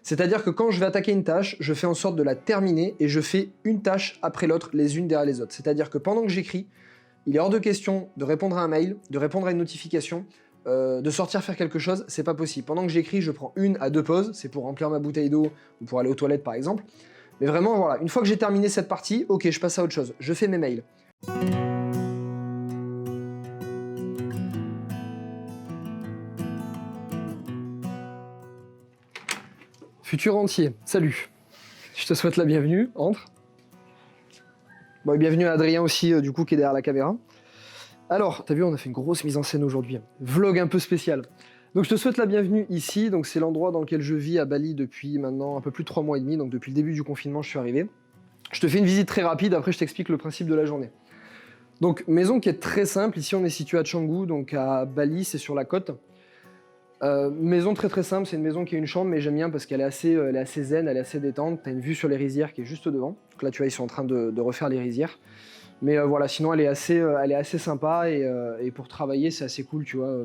C'est-à-dire que quand je vais attaquer une tâche, je fais en sorte de la terminer et je fais une tâche après l'autre, les unes derrière les autres. C'est-à-dire que pendant que j'écris, il est hors de question de répondre à un mail, de répondre à une notification, de sortir faire quelque chose, c'est pas possible. Pendant que j'écris, je prends 1 à 2 pauses, c'est pour remplir ma bouteille d'eau ou pour aller aux toilettes par exemple. Mais vraiment, voilà, une fois que j'ai terminé cette partie, ok, je passe à autre chose, je fais mes mails. Futur entier, salut. Je te souhaite la bienvenue, entre. Bon, et bienvenue à Adrien aussi, du coup, qui est derrière la caméra. Alors, t'as vu, on a fait une grosse mise en scène aujourd'hui. Vlog un peu spécial. Donc, je te souhaite la bienvenue ici. Donc, c'est l'endroit dans lequel je vis à Bali depuis maintenant un peu plus de 3 mois et demi. Donc, depuis le début du confinement, je suis arrivé. Je te fais une visite très rapide, après je t'explique le principe de la journée. Donc, maison qui est très simple. Ici, on est situé à Canggu, donc à Bali, c'est sur la côte. Maison très très simple, c'est une maison qui a une chambre, mais j'aime bien parce qu'elle est assez zen, elle est assez détente. T'as une vue sur les rizières qui est juste devant. Donc là, tu vois, ils sont en train de refaire les rizières. Mais voilà, sinon, elle est assez sympa et pour travailler, c'est assez cool, tu vois.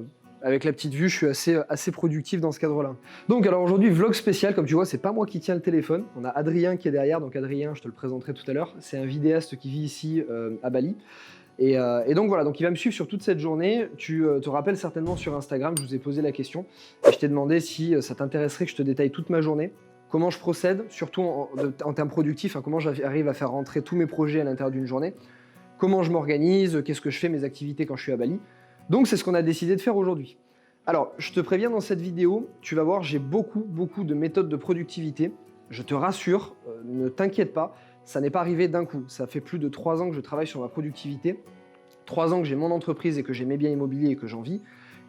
Avec la petite vue, je suis assez productif dans ce cadre-là. Donc, alors aujourd'hui, vlog spécial, comme tu vois, c'est pas moi qui tiens le téléphone. On a Adrien qui est derrière, donc Adrien, je te le présenterai tout à l'heure. C'est un vidéaste qui vit ici à Bali. Et donc voilà, donc il va me suivre sur toute cette journée. Tu te rappelles certainement sur Instagram, je vous ai posé la question et je t'ai demandé si ça t'intéresserait que je te détaille toute ma journée, comment je procède, surtout en termes productifs, hein, comment j'arrive à faire rentrer tous mes projets à l'intérieur d'une journée, comment je m'organise, qu'est-ce que je fais, mes activités quand je suis à Bali. Donc c'est ce qu'on a décidé de faire aujourd'hui. Alors, je te préviens dans cette vidéo, tu vas voir, j'ai beaucoup de méthodes de productivité. Je te rassure, ne t'inquiète pas. Ça n'est pas arrivé d'un coup. Ça fait plus de 3 ans que je travaille sur ma productivité, 3 ans que j'ai mon entreprise et que j'ai mes biens immobiliers et que j'en vis,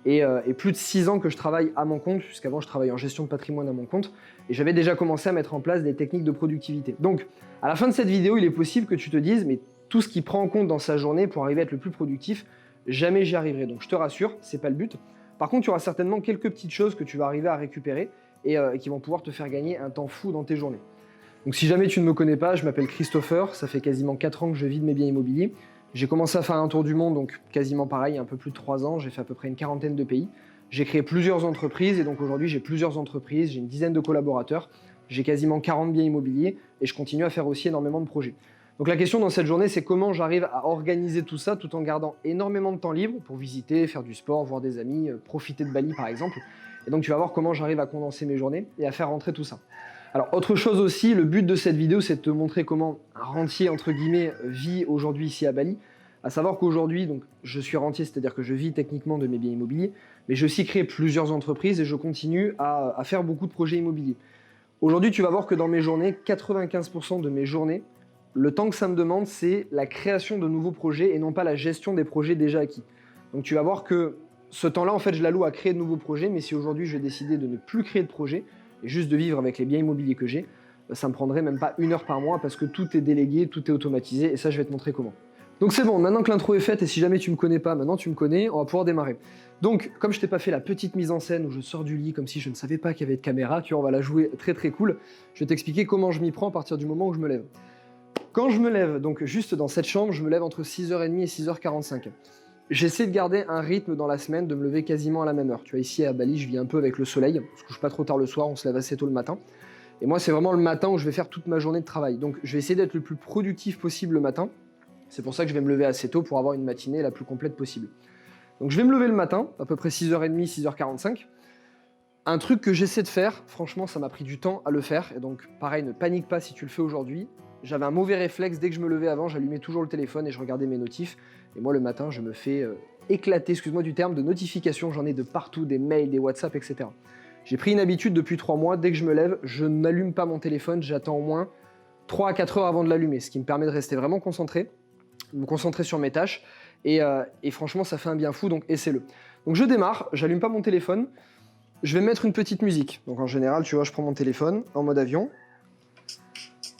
et plus de 6 ans que je travaille à mon compte, puisqu'avant je travaillais en gestion de patrimoine à mon compte, et j'avais déjà commencé à mettre en place des techniques de productivité. Donc, à la fin de cette vidéo, il est possible que tu te dises, mais tout ce qui prend en compte dans sa journée pour arriver à être le plus productif, jamais j'y arriverai. Donc je te rassure, c'est pas le but. Par contre, tu auras certainement quelques petites choses que tu vas arriver à récupérer et qui vont pouvoir te faire gagner un temps fou dans tes journées. Donc si jamais tu ne me connais pas, je m'appelle Christopher, ça fait quasiment 4 ans que je vis de mes biens immobiliers. J'ai commencé à faire un tour du monde, donc quasiment pareil, un peu plus de 3 ans, j'ai fait à peu près une quarantaine de pays. J'ai créé plusieurs entreprises et donc aujourd'hui j'ai plusieurs entreprises, j'ai une dizaine de collaborateurs, j'ai quasiment 40 biens immobiliers et je continue à faire aussi énormément de projets. Donc la question dans cette journée, c'est comment j'arrive à organiser tout ça tout en gardant énormément de temps libre pour visiter, faire du sport, voir des amis, profiter de Bali par exemple. Et donc tu vas voir comment j'arrive à condenser mes journées et à faire rentrer tout ça. Alors autre chose aussi, le but de cette vidéo, c'est de te montrer comment un rentier entre guillemets vit aujourd'hui ici à Bali. À savoir qu'aujourd'hui, donc je suis rentier, c'est-à-dire que je vis techniquement de mes biens immobiliers, mais j'ai aussi créé plusieurs entreprises et je continue à faire beaucoup de projets immobiliers. Aujourd'hui, tu vas voir que dans mes journées, 95% de mes journées, le temps que ça me demande, c'est la création de nouveaux projets et non pas la gestion des projets déjà acquis. Donc tu vas voir que ce temps-là, en fait, je l'alloue à créer de nouveaux projets, mais si aujourd'hui je vais décider de ne plus créer de projets et juste de vivre avec les biens immobiliers que j'ai, ça me prendrait même pas 1 heure par mois parce que tout est délégué, tout est automatisé et ça, je vais te montrer comment. Donc c'est bon, maintenant que l'intro est faite et si jamais tu me connais pas, maintenant tu me connais, on va pouvoir démarrer. Donc, comme je t'ai pas fait la petite mise en scène où je sors du lit comme si je ne savais pas qu'il y avait de caméra, tu vois, on va la jouer très très cool. Je vais t'expliquer comment je m'y prends à partir du moment où je me lève. Quand je me lève, donc juste dans cette chambre, je me lève entre 6h30 et 6h45. J'essaie de garder un rythme dans la semaine, de me lever quasiment à la même heure. Tu vois, ici à Bali, je vis un peu avec le soleil, on se couche pas trop tard le soir, on se lève assez tôt le matin. Et moi, c'est vraiment le matin où je vais faire toute ma journée de travail. Donc, je vais essayer d'être le plus productif possible le matin. C'est pour ça que je vais me lever assez tôt pour avoir une matinée la plus complète possible. Donc, je vais me lever le matin, à peu près 6h30, 6h45. Un truc que j'essaie de faire, franchement, ça m'a pris du temps à le faire. Et donc, pareil, ne panique pas si tu le fais aujourd'hui. J'avais un mauvais réflexe, dès que je me levais avant, j'allumais toujours le téléphone et je regardais mes notifs. Et moi, le matin, je me fais éclater, excuse-moi du terme, de notifications. J'en ai de partout, des mails, des WhatsApp, etc. J'ai pris une habitude depuis 3 mois, dès que je me lève, je n'allume pas mon téléphone, j'attends au moins 3 à 4 heures avant de l'allumer, ce qui me permet de rester vraiment concentré, de me concentrer sur mes tâches. Et franchement, ça fait un bien fou, donc essaie-le. Donc je démarre, j'allume pas mon téléphone, je vais mettre une petite musique. Donc en général, tu vois, je prends mon téléphone en mode avion.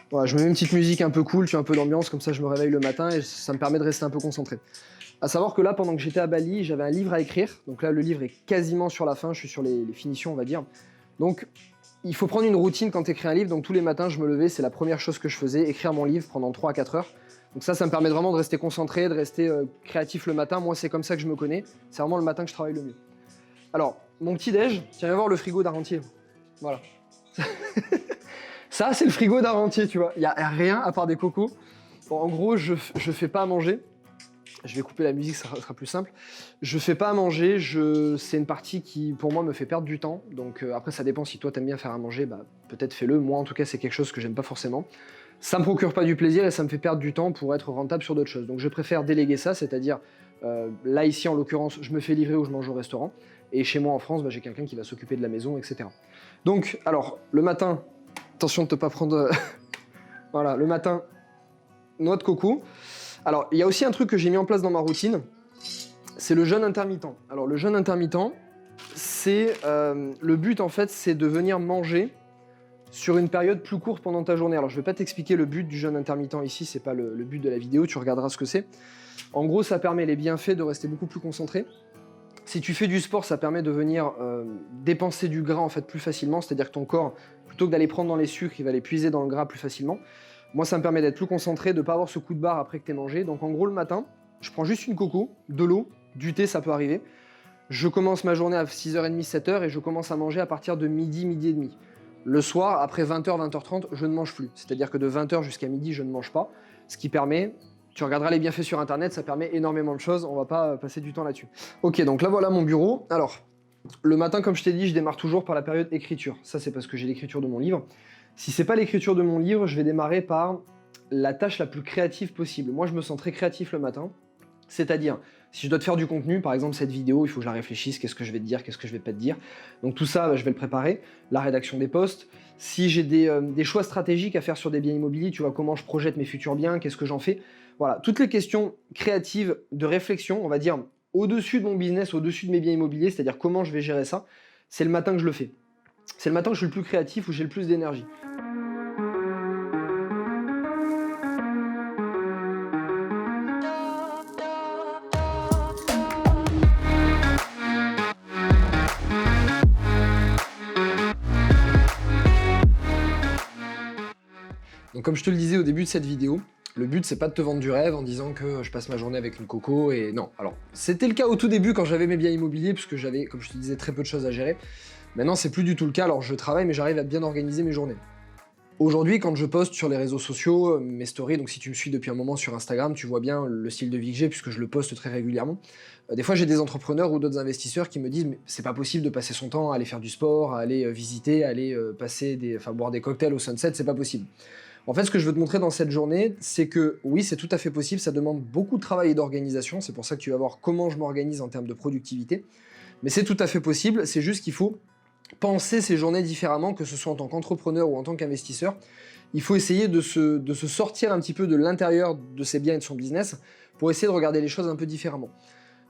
Voilà, je me mets une petite musique un peu cool, tu as un peu d'ambiance, comme ça je me réveille le matin et ça me permet de rester un peu concentré. À savoir que là, pendant que j'étais à Bali, j'avais un livre à écrire. Donc là, le livre est quasiment sur la fin, je suis sur les finitions, on va dire. Donc, il faut prendre une routine quand tu écris un livre. Donc tous les matins, je me levais, c'est la première chose que je faisais, écrire mon livre pendant 3 à 4 heures. Donc ça me permet vraiment de rester concentré, de rester créatif le matin. Moi, c'est comme ça que je me connais. C'est vraiment le matin que je travaille le mieux. Alors, mon petit-déj, tiens, viens voir le frigo d'un rentier. Voilà. Ça, c'est le frigo d'un rentier, tu vois. Il n'y a rien à part des cocos. Bon, en gros, je fais pas à manger. Je vais couper la musique, ça sera plus simple. Je fais pas à manger, c'est une partie qui, pour moi, me fait perdre du temps. Donc après, ça dépend si toi, t'aimes bien faire à manger, bah, peut-être fais-le. Moi, en tout cas, c'est quelque chose que j'aime pas forcément. Ça me procure pas du plaisir et ça me fait perdre du temps pour être rentable sur d'autres choses. Donc je préfère déléguer ça, c'est-à-dire, là, ici, en l'occurrence, je me fais livrer ou je mange au restaurant. Et chez moi, en France, bah, j'ai quelqu'un qui va s'occuper de la maison, etc. Donc, alors, le matin, attention de ne pas prendre... voilà, le matin, noix de coco. Alors, il y a aussi un truc que j'ai mis en place dans ma routine, c'est le jeûne intermittent. Alors, le jeûne intermittent, c'est... le but, en fait, c'est de venir manger sur une période plus courte pendant ta journée. Alors, je ne vais pas t'expliquer le but du jeûne intermittent ici, c'est pas le but de la vidéo, tu regarderas ce que c'est. En gros, ça permet les bienfaits de rester beaucoup plus concentré. Si tu fais du sport, ça permet de venir dépenser du gras en fait plus facilement, c'est-à-dire que ton corps, plutôt que d'aller prendre dans les sucres, il va les puiser dans le gras plus facilement. Moi, ça me permet d'être plus concentré, de ne pas avoir ce coup de barre après que tu aies mangé. Donc en gros, le matin, je prends juste une coco, de l'eau, du thé, ça peut arriver. Je commence ma journée à 6h30, 7h et je commence à manger à partir de midi, midi et demi. Le soir, après 20h, 20h30, je ne mange plus. C'est-à-dire que de 20h jusqu'à midi, je ne mange pas, ce qui permet... Tu regarderas les bienfaits sur internet, ça permet énormément de choses, on va pas passer du temps là-dessus. Ok, donc là voilà mon bureau. Alors, le matin, comme je t'ai dit, je démarre toujours par la période écriture. Ça, c'est parce que j'ai l'écriture de mon livre. Si c'est pas l'écriture de mon livre, je vais démarrer par la tâche la plus créative possible. Moi, je me sens très créatif le matin. C'est-à-dire, si je dois te faire du contenu, par exemple cette vidéo, il faut que je la réfléchisse, qu'est-ce que je vais te dire, qu'est-ce que je vais pas te dire. Donc tout ça, je vais le préparer. La rédaction des posts. Si j'ai des choix stratégiques à faire sur des biens immobiliers, tu vois, comment je projette mes futurs biens, qu'est-ce que j'en fais. Voilà, toutes les questions créatives de réflexion, on va dire, au-dessus de mon business, au-dessus de mes biens immobiliers, c'est-à-dire comment je vais gérer ça, c'est le matin que je le fais. C'est le matin que je suis le plus créatif, où j'ai le plus d'énergie. Donc comme je te le disais au début de cette vidéo, le but c'est pas de te vendre du rêve en disant que je passe ma journée avec une coco et non. Alors c'était le cas au tout début quand j'avais mes biens immobiliers puisque j'avais, comme je te disais, très peu de choses à gérer. Maintenant c'est plus du tout le cas, alors je travaille mais j'arrive à bien organiser mes journées. Aujourd'hui quand je poste sur les réseaux sociaux, mes stories, donc si tu me suis depuis un moment sur Instagram, tu vois bien le style de vie que j'ai puisque je le poste très régulièrement. Des fois j'ai des entrepreneurs ou d'autres investisseurs qui me disent mais c'est pas possible de passer son temps à aller faire du sport, à aller visiter, à aller boire des cocktails au sunset, c'est pas possible. En fait, ce que je veux te montrer dans cette journée, c'est que oui, c'est tout à fait possible, ça demande beaucoup de travail et d'organisation, c'est pour ça que tu vas voir comment je m'organise en termes de productivité, mais c'est tout à fait possible, c'est juste qu'il faut penser ces journées différemment, que ce soit en tant qu'entrepreneur ou en tant qu'investisseur. Il faut essayer de se sortir un petit peu de l'intérieur de ses biens et de son business pour essayer de regarder les choses un peu différemment.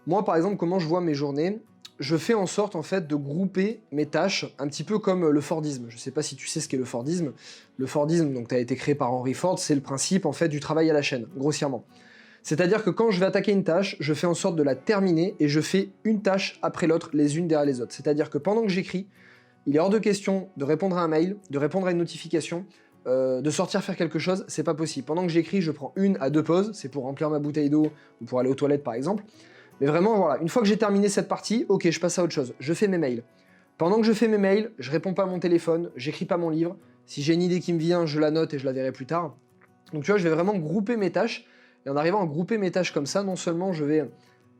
Moi, par exemple, comment je vois mes journées ? Je fais en sorte en fait de grouper mes tâches un petit peu comme le Fordisme. Je ne sais pas si tu sais ce qu'est le Fordisme. Le Fordisme, donc, a été créé par Henry Ford, c'est le principe en fait du travail à la chaîne, grossièrement. C'est-à-dire que quand je vais attaquer une tâche, je fais en sorte de la terminer et je fais une tâche après l'autre, les unes derrière les autres. C'est-à-dire que pendant que j'écris, il est hors de question de répondre à un mail, de répondre à une notification, de sortir faire quelque chose, c'est pas possible. Pendant que j'écris, je prends 1 à 2 pauses, c'est pour remplir ma bouteille d'eau ou pour aller aux toilettes par exemple. Mais vraiment, voilà, une fois que j'ai terminé cette partie, ok, je passe à autre chose, je fais mes mails. Pendant que je fais mes mails, je réponds pas à mon téléphone, j'écris pas mon livre. Si j'ai une idée qui me vient, je la note et je la verrai plus tard. Donc tu vois, je vais vraiment grouper mes tâches. Et en arrivant à grouper mes tâches comme ça, non seulement je vais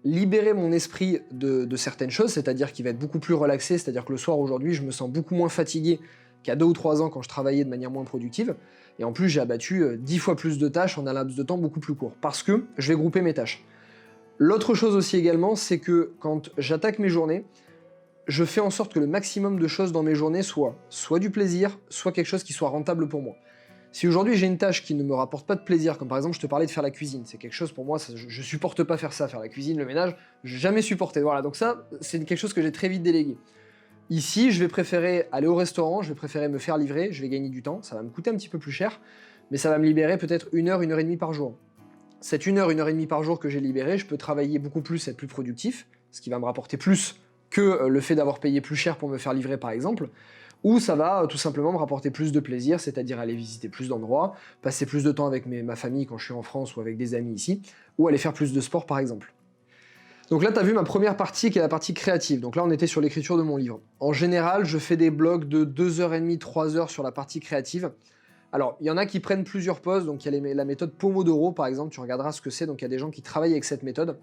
libérer mon esprit de certaines choses, c'est-à-dire qu'il va être beaucoup plus relaxé, c'est-à-dire que le soir aujourd'hui, je me sens beaucoup moins fatigué qu'à 2 ou 3 ans quand je travaillais de manière moins productive. Et en plus, j'ai abattu 10 fois plus de tâches en un laps de temps beaucoup plus court, parce que je vais grouper mes tâches. L'autre chose aussi également, c'est que quand j'attaque mes journées, je fais en sorte que le maximum de choses dans mes journées soit du plaisir, soit quelque chose qui soit rentable pour moi. Si aujourd'hui j'ai une tâche qui ne me rapporte pas de plaisir, comme par exemple je te parlais de faire la cuisine, c'est quelque chose pour moi, je supporte pas faire ça, faire la cuisine, le ménage, j'ai jamais supporté. Voilà, donc ça, c'est quelque chose que j'ai très vite délégué. Ici, je vais préférer aller au restaurant, je vais préférer me faire livrer, je vais gagner du temps, ça va me coûter un petit peu plus cher, mais ça va me libérer peut-être 1 heure, 1 heure et demie par jour. Cette 1 heure, 1 heure et demie par jour que j'ai libérée, je peux travailler beaucoup plus, être plus productif, ce qui va me rapporter plus que le fait d'avoir payé plus cher pour me faire livrer par exemple, ou ça va tout simplement me rapporter plus de plaisir, c'est-à-dire aller visiter plus d'endroits, passer plus de temps avec ma famille quand je suis en France ou avec des amis ici, ou aller faire plus de sport par exemple. Donc là, tu as vu ma première partie qui est la partie créative. Donc là, on était sur l'écriture de mon livre. En général, je fais des blocs de 2h30, 3h sur la partie créative. Alors, il y en a qui prennent plusieurs pauses. Donc il y a la méthode Pomodoro, par exemple. Tu regarderas ce que c'est. Donc il y a des gens qui travaillent avec cette méthode.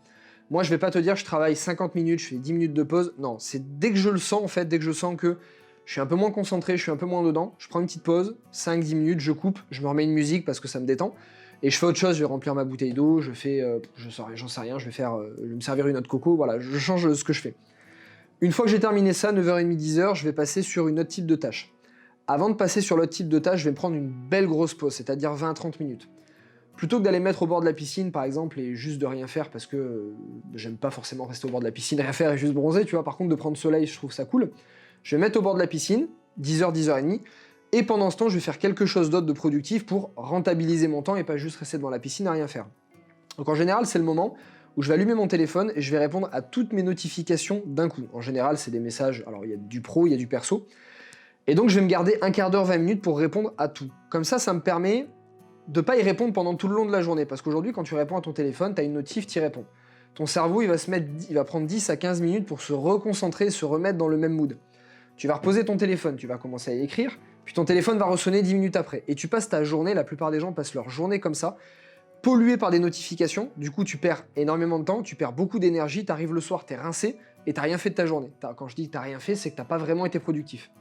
Moi, je vais pas te dire je travaille 50 minutes, je fais 10 minutes de pause. Non, c'est dès que je le sens, en fait, dès que je sens que je suis un peu moins concentré, je suis un peu moins dedans, je prends une petite pause, 5-10 minutes, je coupe, je me remets une musique parce que ça me détend. Et je fais autre chose, je vais remplir ma bouteille d'eau, je fais, j'en sais rien, je vais me servir une autre coco, voilà, je change ce que je fais. Une fois que j'ai terminé ça, 9h30, 10h, je vais passer sur une autre type de tâche. Avant de passer sur l'autre type de tâche, je vais me prendre une belle grosse pause, c'est-à-dire 20-30 minutes. Plutôt que d'aller me mettre au bord de la piscine, par exemple, et juste de rien faire, parce que j'aime pas forcément rester au bord de la piscine, rien faire et juste bronzer, tu vois, par contre, de prendre soleil, je trouve ça cool. Je vais me mettre au bord de la piscine, 10h, 10h30, et pendant ce temps, je vais faire quelque chose d'autre de productif pour rentabiliser mon temps et pas juste rester devant la piscine à rien faire. Donc en général, c'est le moment où je vais allumer mon téléphone et je vais répondre à toutes mes notifications d'un coup. En général, c'est des messages, alors il y a du pro, il y a du perso, et donc je vais me garder un quart d'heure, 20 minutes pour répondre à tout. Comme ça me permet de pas y répondre pendant tout le long de la journée, parce qu'aujourd'hui, quand tu réponds à ton téléphone, tu as une notif, tu y réponds. Ton cerveau, il va prendre 10 à 15 minutes pour se reconcentrer, se remettre dans le même mood. Tu vas reposer ton téléphone, tu vas commencer à y écrire, puis ton téléphone va ressonner 10 minutes après. Et tu passes ta journée, la plupart des gens passent leur journée comme ça, pollués par des notifications, du coup tu perds énormément de temps, tu perds beaucoup d'énergie, t'arrives le soir, t'es rincé, et t'as rien fait de ta journée. Quand je dis que t'as rien fait, c'est que t'as pas vraiment été productif.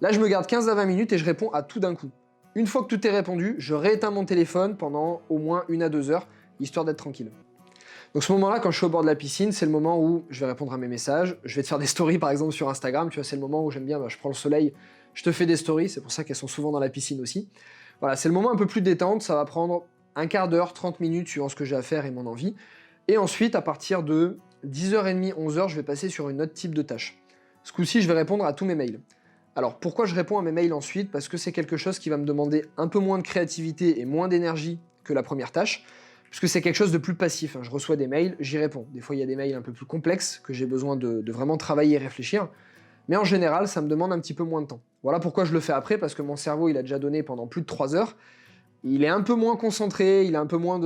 Là, je me garde 15 à 20 minutes et je réponds à tout d'un coup. Une fois que tout est répondu, je rééteins mon téléphone pendant au moins 1 à 2 heures, histoire d'être tranquille. Donc ce moment-là, quand je suis au bord de la piscine, c'est le moment où je vais répondre à mes messages, je vais te faire des stories par exemple sur Instagram, tu vois, c'est le moment où j'aime bien, je prends le soleil, je te fais des stories, c'est pour ça qu'elles sont souvent dans la piscine aussi. Voilà, c'est le moment un peu plus détente, ça va prendre un quart d'heure, 30 minutes suivant ce que j'ai à faire et mon envie. Et ensuite, à partir de 10h30, 11h, je vais passer sur une autre type de tâche. Ce coup-ci, je vais répondre à tous mes mails. Alors pourquoi je réponds à mes mails ensuite? Parce que c'est quelque chose qui va me demander un peu moins de créativité et moins d'énergie que la première tâche, puisque c'est quelque chose de plus passif. Je reçois des mails, j'y réponds. Des fois il y a des mails un peu plus complexes, que j'ai besoin de vraiment travailler et réfléchir, mais en général ça me demande un petit peu moins de temps. Voilà pourquoi je le fais après, parce que mon cerveau il a déjà donné pendant plus de 3 heures, il est un peu moins concentré, il est un peu moins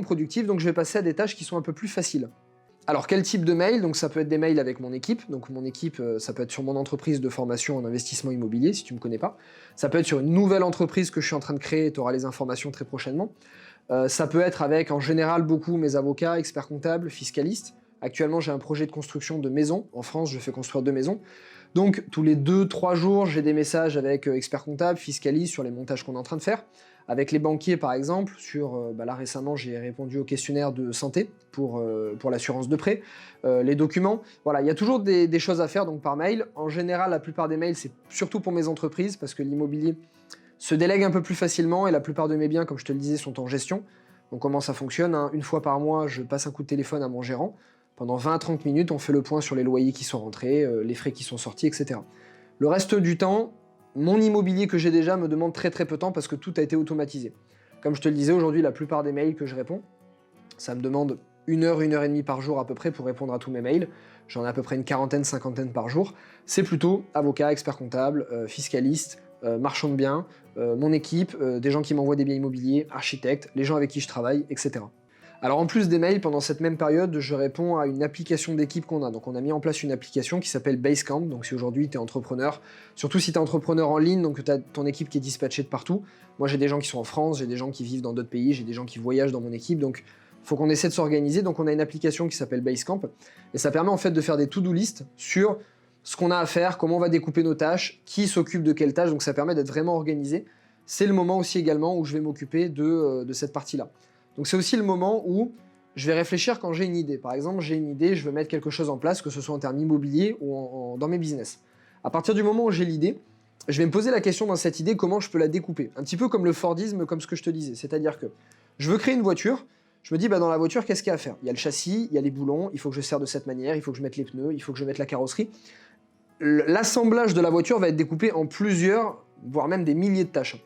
productif, donc je vais passer à des tâches qui sont un peu plus faciles. Alors quel type de mail? Donc ça peut être des mails avec mon équipe, donc mon équipe ça peut être sur mon entreprise de formation en investissement immobilier si tu me connais pas, ça peut être sur une nouvelle entreprise que je suis en train de créer, tu auras les informations très prochainement, ça peut être avec en général beaucoup mes avocats, experts comptables, fiscalistes. Actuellement j'ai un projet de construction de maison, en France je fais construire 2 maisons, donc tous les 2-3 jours j'ai des messages avec experts comptables, fiscalistes sur les montages qu'on est en train de faire. Avec les banquiers, par exemple, là récemment, j'ai répondu au questionnaire de santé pour l'assurance de prêt, les documents. Voilà, il y a toujours des choses à faire donc par mail. En général, la plupart des mails, c'est surtout pour mes entreprises parce que l'immobilier se délègue un peu plus facilement et la plupart de mes biens, comme je te le disais, sont en gestion. Donc comment ça fonctionne, hein? Une fois par mois, je passe un coup de téléphone à mon gérant. Pendant 20-30 minutes, on fait le point sur les loyers qui sont rentrés, les frais qui sont sortis, etc. Le reste du temps, mon immobilier que j'ai déjà me demande très peu de temps parce que tout a été automatisé. Comme je te le disais, aujourd'hui, la plupart des mails que je réponds, ça me demande 1 heure, 1 heure et demie par jour à peu près pour répondre à tous mes mails. J'en ai à peu près une quarantaine, cinquantaine par jour. C'est plutôt avocat, expert comptable, fiscaliste, marchand de biens, mon équipe, des gens qui m'envoient des biens immobiliers, architectes, les gens avec qui je travaille, etc. Alors en plus des mails, pendant cette même période, je réponds à une application d'équipe qu'on a. Donc on a mis en place une application qui s'appelle Basecamp. Donc si aujourd'hui tu es entrepreneur, surtout si tu es entrepreneur en ligne, donc tu as ton équipe qui est dispatchée de partout. Moi j'ai des gens qui sont en France, j'ai des gens qui vivent dans d'autres pays, j'ai des gens qui voyagent dans mon équipe. Donc il faut qu'on essaie de s'organiser. Donc on a une application qui s'appelle Basecamp. Et ça permet en fait de faire des to-do list sur ce qu'on a à faire, comment on va découper nos tâches, qui s'occupe de quelle tâche. Donc ça permet d'être vraiment organisé. C'est le moment aussi également où je vais m'occuper de cette partie-là. Donc c'est aussi le moment où je vais réfléchir quand j'ai une idée. Par exemple, j'ai une idée, je veux mettre quelque chose en place, que ce soit en termes immobiliers ou dans mes business. À partir du moment où j'ai l'idée, je vais me poser la question dans cette idée, comment je peux la découper. Un petit peu comme le Fordisme, comme ce que je te disais. C'est-à-dire que je veux créer une voiture, je me dis, dans la voiture, qu'est-ce qu'il y a à faire? Il y a le châssis, il y a les boulons, il faut que je serre de cette manière, il faut que je mette les pneus, il faut que je mette la carrosserie. L'assemblage de la voiture va être découpé en plusieurs, voire même des milliers de tâches.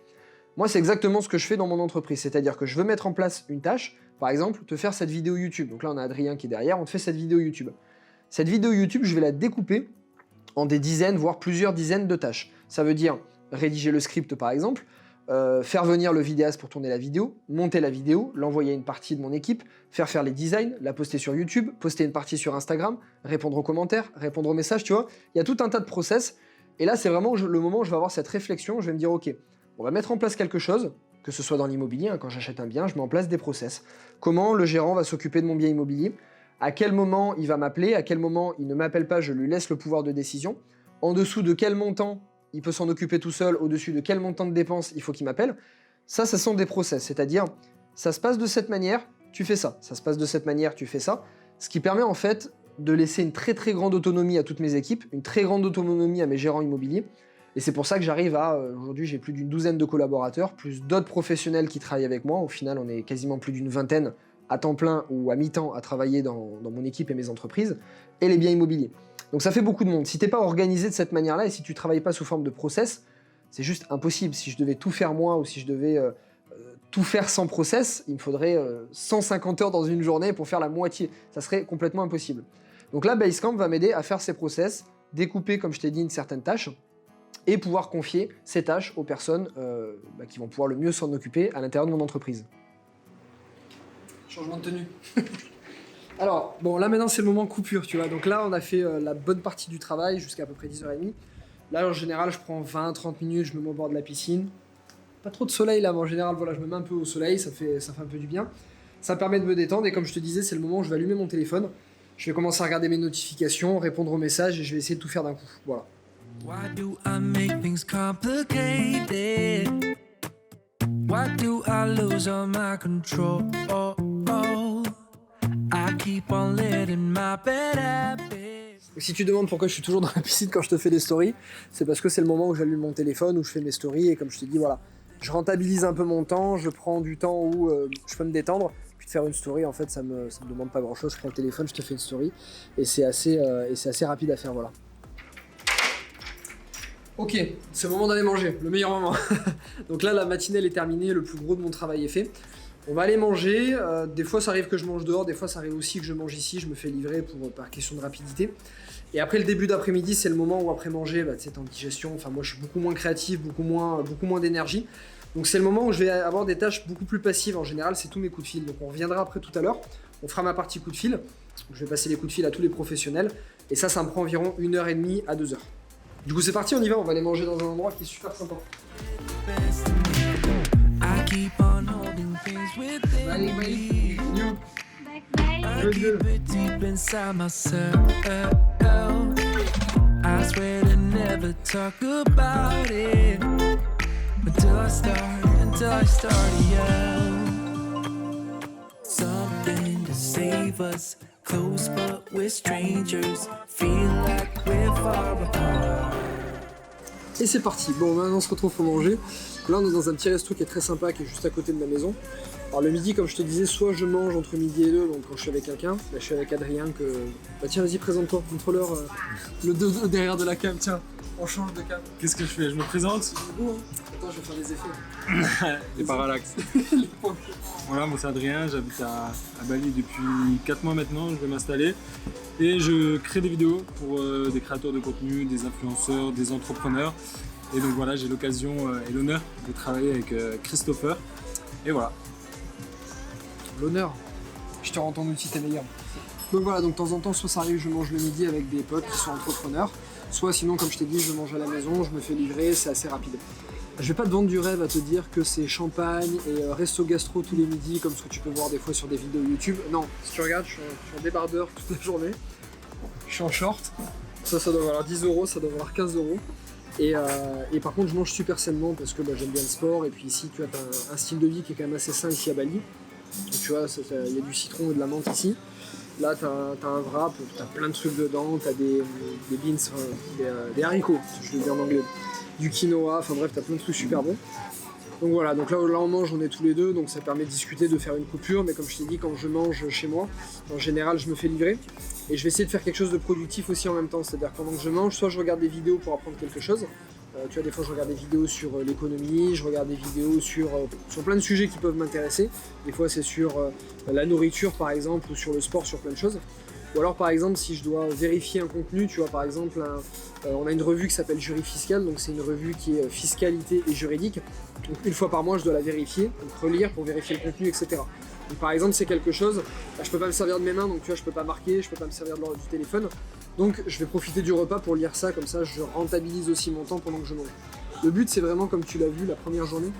Moi, c'est exactement ce que je fais dans mon entreprise, c'est-à-dire que je veux mettre en place une tâche, par exemple, te faire cette vidéo YouTube. Donc là, on a Adrien qui est derrière, on te fait cette vidéo YouTube. Cette vidéo YouTube, je vais la découper en des dizaines, voire plusieurs dizaines de tâches. Ça veut dire rédiger le script, par exemple, faire venir le vidéaste pour tourner la vidéo, monter la vidéo, l'envoyer à une partie de mon équipe, faire les designs, la poster sur YouTube, poster une partie sur Instagram, répondre aux commentaires, répondre aux messages, tu vois. Il y a tout un tas de process. Et là, c'est vraiment le moment où je vais avoir cette réflexion, je vais me dire, ok, on va mettre en place quelque chose, que ce soit dans l'immobilier, hein, quand j'achète un bien, je mets en place des process. Comment le gérant va s'occuper de mon bien immobilier, à quel moment il va m'appeler, à quel moment il ne m'appelle pas, je lui laisse le pouvoir de décision, en dessous de quel montant il peut s'en occuper tout seul, au-dessus de quel montant de dépenses il faut qu'il m'appelle. Ça sont des process, c'est-à-dire, ça se passe de cette manière, tu fais ça. Ça se passe de cette manière, tu fais ça. Ce qui permet en fait de laisser une très très grande autonomie à toutes mes équipes, une très grande autonomie à mes gérants immobiliers. Et c'est pour ça que j'arrive à... Aujourd'hui, j'ai plus d'une douzaine de collaborateurs, plus d'autres professionnels qui travaillent avec moi. Au final, on est quasiment plus d'une vingtaine à temps plein ou à mi-temps à travailler dans mon équipe et mes entreprises, et les biens immobiliers. Donc ça fait beaucoup de monde. Si t'es pas organisé de cette manière-là, et si tu travailles pas sous forme de process, c'est juste impossible. Si je devais tout faire moi, ou si je devais tout faire sans process, il me faudrait 150 heures dans une journée pour faire la moitié. Ça serait complètement impossible. Donc là, Basecamp va m'aider à faire ces process, découper, comme je t'ai dit, une certaine tâche, et pouvoir confier ces tâches aux personnes qui vont pouvoir le mieux s'en occuper à l'intérieur de mon entreprise. Changement de tenue. Alors, bon, là maintenant c'est le moment coupure, tu vois. Donc là, on a fait la bonne partie du travail jusqu'à peu près 10h30. Là, en général, je prends 20-30 minutes, je me mets au bord de la piscine. Pas trop de soleil là, mais en général, voilà, je me mets un peu au soleil, ça fait un peu du bien. Ça me permet de me détendre et comme je te disais, c'est le moment où je vais allumer mon téléphone. Je vais commencer à regarder mes notifications, répondre aux messages et je vais essayer de tout faire d'un coup. Voilà. Why do I make things complicated? Why do I lose all my control? I keep on letting my bed happen. Si tu demandes pourquoi je suis toujours dans la piscine quand je te fais des stories, c'est parce que c'est le moment où j'allume mon téléphone, où je fais mes stories et comme je te dis, voilà, je rentabilise un peu mon temps, je prends du temps où je peux me détendre. Puis de faire une story, en fait, ça me demande pas grand chose. Je prends le téléphone, je te fais une story et c'est assez rapide à faire, voilà. Ok, c'est le moment d'aller manger, le meilleur moment. Donc là, la matinée est terminée, le plus gros de mon travail est fait. On va aller manger, des fois ça arrive que je mange dehors, des fois ça arrive aussi que je mange ici, je me fais livrer par question de rapidité. Et après le début d'après-midi, c'est le moment où après manger, tu sais, t'es en digestion, enfin moi je suis beaucoup moins créatif, beaucoup moins d'énergie. Donc c'est le moment où je vais avoir des tâches beaucoup plus passives, en général c'est tous mes coups de fil. Donc on reviendra après tout à l'heure, on fera ma partie coup de fil, je vais passer les coups de fil à tous les professionnels, et ça me prend environ 1h30 à 2h. Du coup c'est parti, on y va, on va aller manger dans un endroit qui est super sympa. Bye, bye. You. I keep it deep inside myself. I swear to never talk about it until I start to yell. Something to save us, close but we're strangers. Feel like we're far apart. Et c'est parti. Bon, maintenant on se retrouve pour manger. Là on est dans un petit resto qui est très sympa, qui est juste à côté de ma maison. Alors le midi, comme je te disais, soit je mange entre midi et 2, donc quand je suis avec quelqu'un, là je suis avec Adrien que... Bah tiens, vas-y, présente-toi, contrôleur, le dos derrière de la cam, tiens, on change de cam. Qu'est-ce que je fais? Je me présente? C'est beau, hein. Attends, je vais faire des effets. Les parallaxes. Voilà, moi c'est Adrien, j'habite à Bali depuis 4 mois maintenant, je vais m'installer. Et je crée des vidéos pour des créateurs de contenu, des influenceurs, des entrepreneurs. Et donc voilà, j'ai l'occasion et l'honneur de travailler avec Christopher. Et voilà. L'honneur. Je te rends ton outil, t'es meilleur. Donc voilà, donc de temps en temps, soit ça arrive, je mange le midi avec des potes qui sont entrepreneurs, soit sinon, comme je t'ai dit, je mange à la maison, je me fais livrer, c'est assez rapide. Je vais pas te vendre du rêve à te dire que c'est champagne et resto gastro tous les midis, comme ce que tu peux voir des fois sur des vidéos YouTube. Non, si tu regardes, je suis en débardeur toute la journée, je suis en short, ça doit valoir 10 €, ça doit valoir 15 €. Et par contre, je mange super sainement parce que j'aime bien le sport, et puis ici, tu as un style de vie qui est quand même assez sain ici à Bali. Donc, tu vois, il y a du citron et de la menthe ici. Là, t'as un wrap, t'as plein de trucs dedans, t'as des beans, des haricots, je le dis en anglais, du quinoa, enfin bref, t'as plein de trucs super bons. Donc voilà, donc là on mange, on est tous les deux, donc ça permet de discuter, de faire une coupure, mais comme je t'ai dit, quand je mange chez moi, en général, je me fais livrer. Et je vais essayer de faire quelque chose de productif aussi en même temps, c'est-à-dire pendant que je mange, soit je regarde des vidéos pour apprendre quelque chose. Tu vois, des fois je regarde des vidéos sur l'économie, je regarde des vidéos sur plein de sujets qui peuvent m'intéresser. Des fois c'est sur la nourriture par exemple, ou sur le sport, sur plein de choses. Ou alors par exemple si je dois vérifier un contenu, tu vois par exemple on a une revue qui s'appelle Jury Fiscal, donc c'est une revue qui est fiscalité et juridique. Donc une fois par mois je dois la vérifier, donc relire pour vérifier le contenu, etc. Donc par exemple c'est quelque chose, je peux pas me servir de mes mains, donc tu vois je peux pas marquer, je peux pas me servir du téléphone. Donc je vais profiter du repas pour lire ça, comme ça je rentabilise aussi mon temps pendant que je mange. Le but c'est vraiment, comme tu l'as vu la première journée,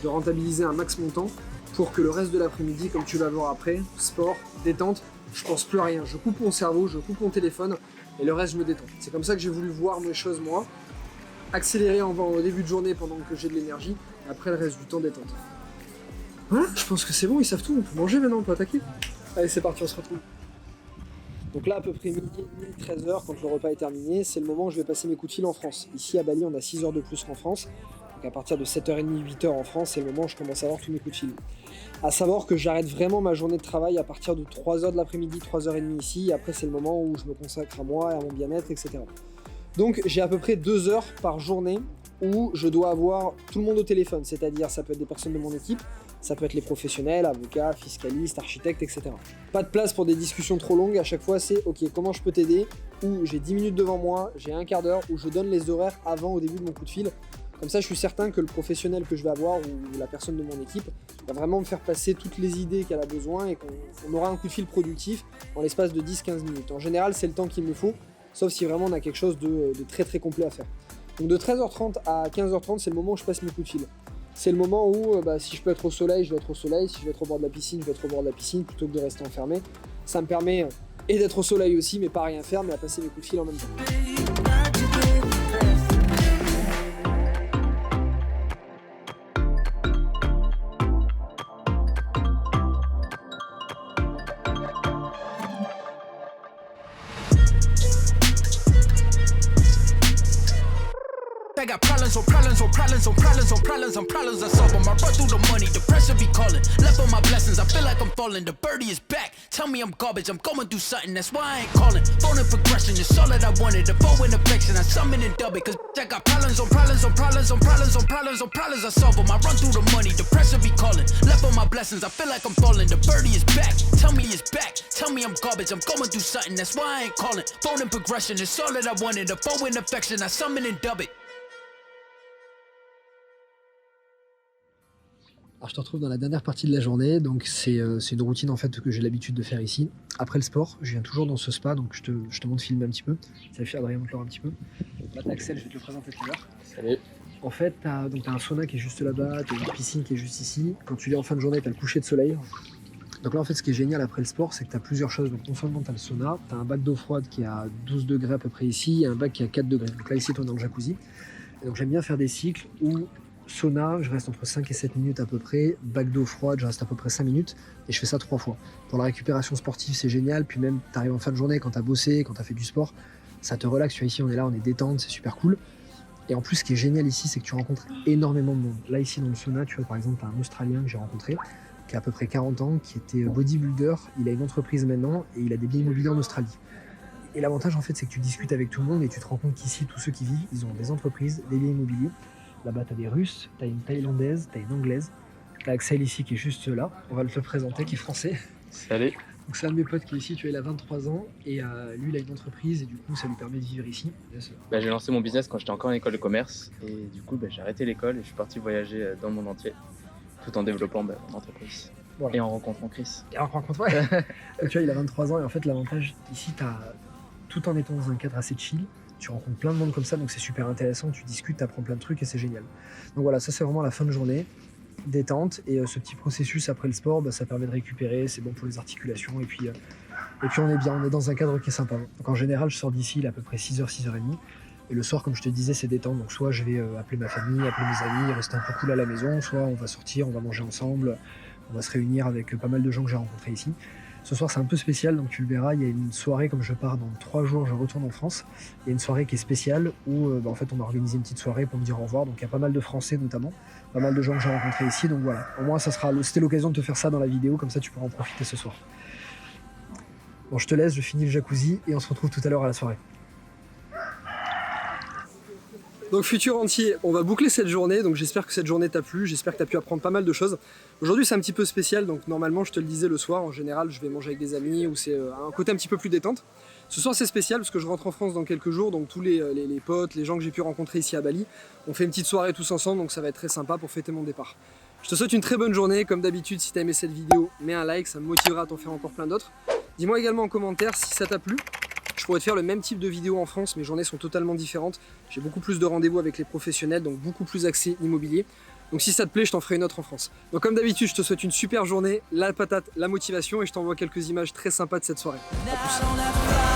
de rentabiliser un max mon temps pour que le reste de l'après-midi, comme tu vas voir après, sport, détente, je pense plus à rien. Je coupe mon cerveau, je coupe mon téléphone et le reste je me détends. C'est comme ça que j'ai voulu voir mes choses moi, accélérer au début de journée pendant que j'ai de l'énergie et après le reste du temps détente. Voilà, je pense que c'est bon, ils savent tout, on peut manger maintenant, on peut attaquer. Allez c'est parti, on se retrouve. Donc là à peu près midi et demi, 13h quand le repas est terminé, c'est le moment où je vais passer mes coups de fil en France. Ici à Bali on a 6 heures de plus qu'en France. Donc à partir de 7h30, 8h en France, c'est le moment où je commence à avoir tous mes coups de fil. À savoir que j'arrête vraiment ma journée de travail à partir de 3h de l'après-midi, 3h30 ici, et après c'est le moment où je me consacre à moi, à mon bien-être, etc. Donc j'ai à peu près 2 heures par journée où je dois avoir tout le monde au téléphone, c'est-à-dire ça peut être des personnes de mon équipe, ça peut être les professionnels, avocats, fiscalistes, architectes, etc. Pas de place pour des discussions trop longues, à chaque fois c'est ok, comment je peux t'aider, ou j'ai 10 minutes devant moi, j'ai un quart d'heure, où je donne les horaires avant au début de mon coup de fil. Comme ça, je suis certain que le professionnel que je vais avoir ou la personne de mon équipe va vraiment me faire passer toutes les idées qu'elle a besoin et qu'on aura un coup de fil productif en l'espace de 10-15 minutes. En général, c'est le temps qu'il me faut, sauf si vraiment on a quelque chose de très très complet à faire. Donc de 13h30 à 15h30, c'est le moment où je passe mes coups de fil. C'est le moment où si je peux être au soleil, je vais être au soleil. Si je vais être au bord de la piscine, je vais être au bord de la piscine plutôt que de rester enfermé. Ça me permet et d'être au soleil aussi, mais pas à rien faire, mais à passer mes coups de fil en même temps. I got problems on problems on problems on problems on problems on problems I solve them. I run through the money, the pressure be calling. Left on my blessings, I feel like I'm falling. The birdie is back, tell me I'm garbage. I'm going through something, that's why I ain't calling. Phone in progression, it's all that I wanted. The foe in affection, I summon and dub it. Cause I got problems on problems on problems on problems on problems on problems I solve them. I run through the money, the pressure be calling. Left on my blessings, I feel like I'm falling. The birdie is back, tell me it's back. Tell me I'm garbage, I'm going through something, that's why I ain't calling. Phone in progression, it's all that I wanted. The foe in affection, I summon and dub it. Alors je te retrouve dans la dernière partie de la journée, donc c'est une routine en fait que j'ai l'habitude de faire ici. Après le sport, je viens toujours dans ce spa, donc je te montre filmer un petit peu. Ça fait Adrien montre un petit peu. Là t'as Axel, je vais te le présenter tout à l'heure. Salut. En fait t'as un sauna qui est juste là-bas, t'as une piscine qui est juste ici. Quand tu viens en fin de journée, t'as le coucher de soleil. Donc là en fait ce qui est génial après le sport, c'est que t'as plusieurs choses. Donc non seulement t'as le sauna, t'as un bac d'eau froide qui est à 12 degrés à peu près ici, et un bac qui est à 4 degrés. Donc là ici t'es dans le jacuzzi. Et donc j'aime bien faire des cycles où sauna, je reste entre 5 et 7 minutes à peu près. Bac d'eau froide, je reste à peu près 5 minutes. Et je fais ça 3 fois. Pour la récupération sportive, c'est génial. Puis même, t'arrives en fin de journée, quand t'as bossé, quand t'as fait du sport, ça te relaxe. Tu vois, ici, on est là, on est détente, c'est super cool. Et en plus, ce qui est génial ici, c'est que tu rencontres énormément de monde. Là, ici, dans le sauna, tu vois, par exemple, t'as un Australien que j'ai rencontré, qui a à peu près 40 ans, qui était bodybuilder. Il a une entreprise maintenant et il a des biens immobiliers en Australie. Et l'avantage, en fait, c'est que tu discutes avec tout le monde et tu te rends compte qu'ici, tous ceux qui vivent, ils ont des entreprises, des biens immobiliers. Là-bas, t'as des Russes, t'as une Thaïlandaise, t'as une Anglaise. T'as Axel ici qui est juste là. On va te le présenter, qui est français. Salut. Donc c'est un de mes potes qui est ici, tu vois, il a 23 ans. Et lui, il a une entreprise et du coup, ça lui permet de vivre ici. J'ai lancé mon business quand j'étais encore en école de commerce. Et du coup, j'ai arrêté l'école et je suis parti voyager dans le monde entier. Tout en développant mon entreprise. Voilà. Et en rencontrant Chris. Et en rencontrant, ouais. Donc, tu vois, il a 23 ans et en fait, l'avantage ici, tout en étant dans un cadre assez chill, tu rencontres plein de monde comme ça, donc c'est super intéressant, tu discutes, tu apprends plein de trucs et c'est génial. Donc voilà, ça c'est vraiment la fin de journée, détente, et ce petit processus après le sport, ça permet de récupérer, c'est bon pour les articulations, et puis on est bien, on est dans un cadre qui est sympa. Donc en général, je sors d'ici, il est à peu près 6h, 6h30, et le soir, comme je te disais, c'est détente, donc soit je vais appeler ma famille, appeler mes amis, rester un peu cool à la maison, soit on va sortir, on va manger ensemble, on va se réunir avec pas mal de gens que j'ai rencontrés ici. Ce soir c'est un peu spécial, donc tu le verras, il y a une soirée, comme je pars dans 3 jours, je retourne en France. Il y a une soirée qui est spéciale où en fait on a organisé une petite soirée pour me dire au revoir, donc il y a pas mal de Français notamment, pas mal de gens que j'ai rencontrés ici, donc voilà. Au moins c'était l'occasion de te faire ça dans la vidéo, comme ça tu pourras en profiter ce soir. Bon, je te laisse, je finis le jacuzzi et on se retrouve tout à l'heure à la soirée. Donc futur entier, on va boucler cette journée, donc j'espère que cette journée t'a plu, j'espère que tu as pu apprendre pas mal de choses. Aujourd'hui c'est un petit peu spécial, donc normalement je te le disais le soir, en général je vais manger avec des amis ou c'est un côté un petit peu plus détente. Ce soir c'est spécial parce que je rentre en France dans quelques jours, donc tous les potes, les gens que j'ai pu rencontrer ici à Bali, on fait une petite soirée tous ensemble, donc ça va être très sympa pour fêter mon départ. Je te souhaite une très bonne journée, comme d'habitude si tu as aimé cette vidéo, mets un like, ça me motivera à t'en faire encore plein d'autres. Dis-moi également en commentaire si ça t'a plu. Je pourrais te faire le même type de vidéo en France, mes journées sont totalement différentes. J'ai beaucoup plus de rendez-vous avec les professionnels, donc beaucoup plus accès immobilier. Donc si ça te plaît, je t'en ferai une autre en France. Donc comme d'habitude, je te souhaite une super journée, la patate, la motivation, et je t'envoie quelques images très sympas de cette soirée. À plus.